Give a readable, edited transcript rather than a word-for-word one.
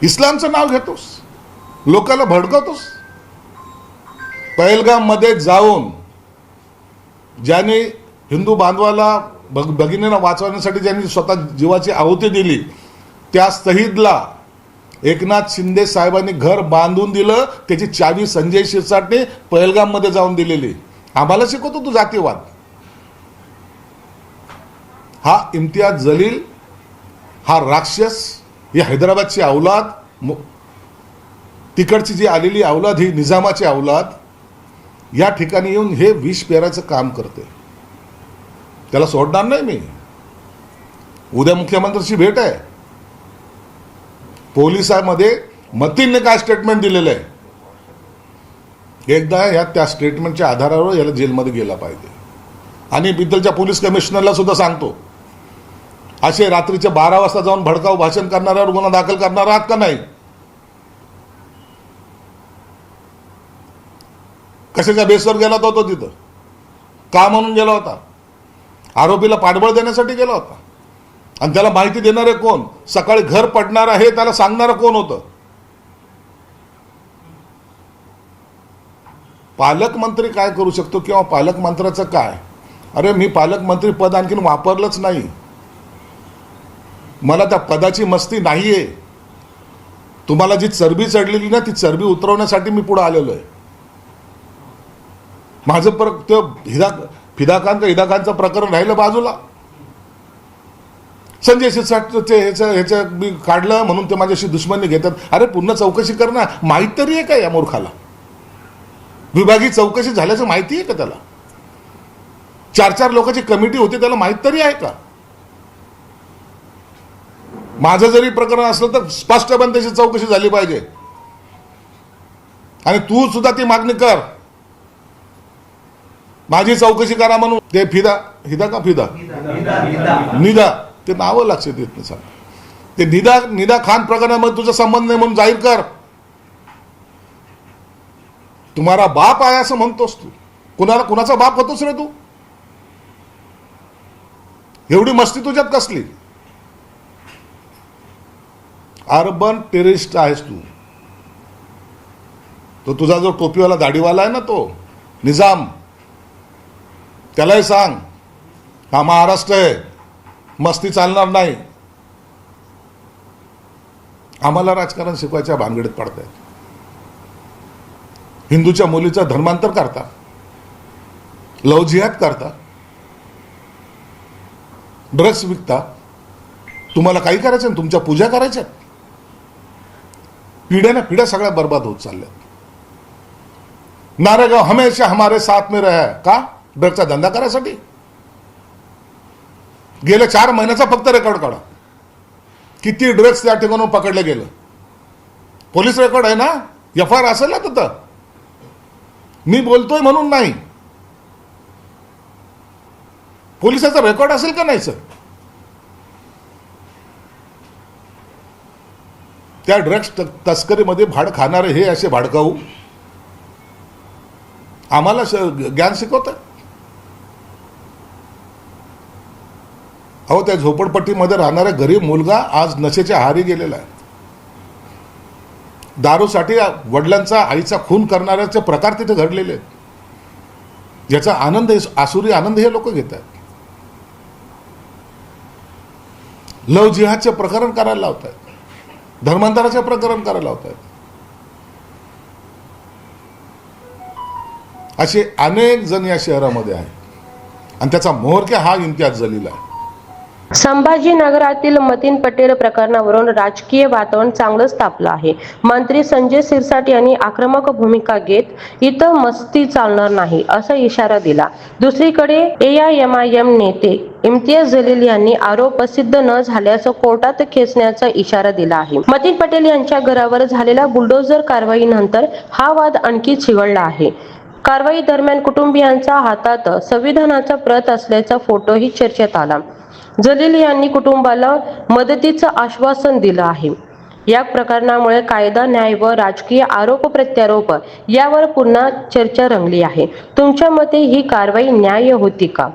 इस्लामचं नाव घेतोस, लोकांना भडकवतोस. पहलगाममध्ये जाऊन ज्याने हिंदू बांधवाला भगिनीला वाचवण्यासाठी ज्यांनी स्वतः जीवाची आहुती दिली, त्या शहीदला एकनाथ शिंदे साहेबांनी घर बांधून दिलं. त्याची चावी संजय शिरसाटने पहलगाममध्ये जाऊन दिलेली. आम्हाला शिकवतो तू जातीयवाद. हा इम्तियाज जलील, हा राक्षस, ही हैदराबादची औलाद, तिकडची जी आलेली औलाद ही निजामाची औलाद या ठिकाणी येऊन हे विष पेरायचं काम करते. त्याला सोडणार नाही मी. उद्या मुख्यमंत्र्यांची भेट आहे. पोलिसांमध्ये मतीनने काय स्टेटमेंट दिलेलं आहे, एकदा या त्या स्टेटमेंटच्या आधारावर याला जेलमध्ये गेला पाहिजे. आणि बिद्दलच्या पोलीस कमिशनरला सुद्धा सांगतो, असे रात्रीचे 12 वाजता जाऊन भडकाऊ भाषण करणाऱ्यावर गुन्हा दाखल करणार आहात का नाही? कशाच्या बेसवर गेला होता तो तिथं? का म्हणून गेला होता? आरोपीला पाठबळ देण्यासाठी गेला होता. आणि त्याला माहिती देणारे कोण? सकाळी घर पडणार आहे त्याला सांगणारं कोण होतं? पालकमंत्री काय करू शकतो किंवा पालकमंत्र्याचं काय? अरे मी पालकमंत्री पद आणखीन वापरलंच नाही. मला त्या पदाची मस्ती नाहीये. तुम्हाला जी चरबी चढलेली ना, ती चरबी उतरवण्यासाठी मी पुढे आलेलो आहे. माझं ते हिदाखानचं प्रकरण राहिलं बाजूला. संजय शिरसाटचे ह्याचं मी काढलं म्हणून ते माझ्याशी दुश्मनी घेतात. अरे पूर्ण चौकशी कर ना. माहीत तरी आहे का या मूर्खाला? विभागीय चौकशी झाल्याचं माहिती आहे का त्याला? 4 लोकांची कमिटी होती, त्याला माहीत तरी आहे का? माझं जरी प्रकरण असलं तर स्पष्टपणे त्याची चौकशी झाली पाहिजे. आणि तू सुद्धा ती मागणी कर, माझी चौकशी करा म्हणून. ते निदा ते नावं लक्षात येत नाही. ते निदा खान प्रकरणामध्ये तुझा संबंध नाही म्हणून जाहीर कर. तुम्हारा बाप आहे असं म्हणतोस तू. कुणाचा बाप होतोस रे तू? एवढी मस्ती तुझ्यात कसली? अर्बन टेररिस्ट आहेस तू. तो तुझा जो टोपीवाला दाढीवाला आहे ना, तो निजाम, त्यालाही सांग हा महाराष्ट्र आहे, मस्ती चालणार नाही. आम्हाला राजकारण शिकवायच्या भानगडीत पडतायत. हिंदूच्या मुलीचं धर्मांतर करता, लव जिहाद करता, ड्रग्स विकता. तुम्हाला काही करायचं ना, तुमच्या पूजा करायच्या. पिढ्या सगळ्या बर्बाद होत चालल्यात. नारेगाव हमेशा हमारे साथ में रहा. का? ड्रग्सचा धंदा करायसाठी. गेल्या 4 महिन्याचा फक्त रेकॉर्ड काढा, किती ड्रग्स त्या ठिकाणून पकडले गेलं. पोलीस रेकॉर्ड आहे ना, FIR असेल ना तिथं. मी बोलतोय म्हणून नाही, पोलिसाचा रेकॉर्ड असेल का नाही सर? त्या ड्रग्स तस्करीमध्ये भाड खाणारे हे असे भाडकाऊ आम्हाला ज्ञान शिकवतात. अहो, त्या झोपडपट्टीमध्ये राहणारा गरीब मुलगा आज नशेच्या आहारी गेलेला आहे. दारूसाठी वडिलांचा आईचा खून करणाऱ्याचे प्रकार तिथे घडलेले आहेत. याचा आनंद, आसुरी आनंद हे लोक घेत आहेत. लव जिहादचे प्रकरण करायला लावत आहेत, धर्मांतराचे प्रकरण करायला लावत आहेत. असे अनेक जण या शहरामध्ये आहेत आणि त्याचा म्होरक्या हा इम्तियाज जलील आहे. संभाजीनगरातील मतीन पटेल प्रकरणावरून राजकीय वातावरण चांगलंच तापलं आहे. मंत्री संजय शिरसाट यांनी आक्रमक भूमिका घेत इथं मस्ती चालणार नाही असा इशारा दिला. दुसरीकडे AIMIM नेते इम्तियाज जलील यांनी आरोप सिद्ध न झाल्यास कोर्टात खेचण्याचा इशारा दिला आहे. मतीन पटेल यांच्या घरावर झालेल्या बुलडोझर कारवाईनंतर हा वाद आणखी चिघळला आहे. कारवाई दरम्यान कुटुंबियांच्या हातात संविधानाचा प्रत असल्याचा फोटोही चर्चेत आला. जलील यांनी कुटुंबाला मदतीचं आश्वासन दिलं आहे. या प्रकरणामुळे कायदा, न्याय व राजकीय आरोप प्रत्यारोप यावर पुन्हा चर्चा रंगली आहे. तुमच्या मते ही कारवाई न्याय्य होती का?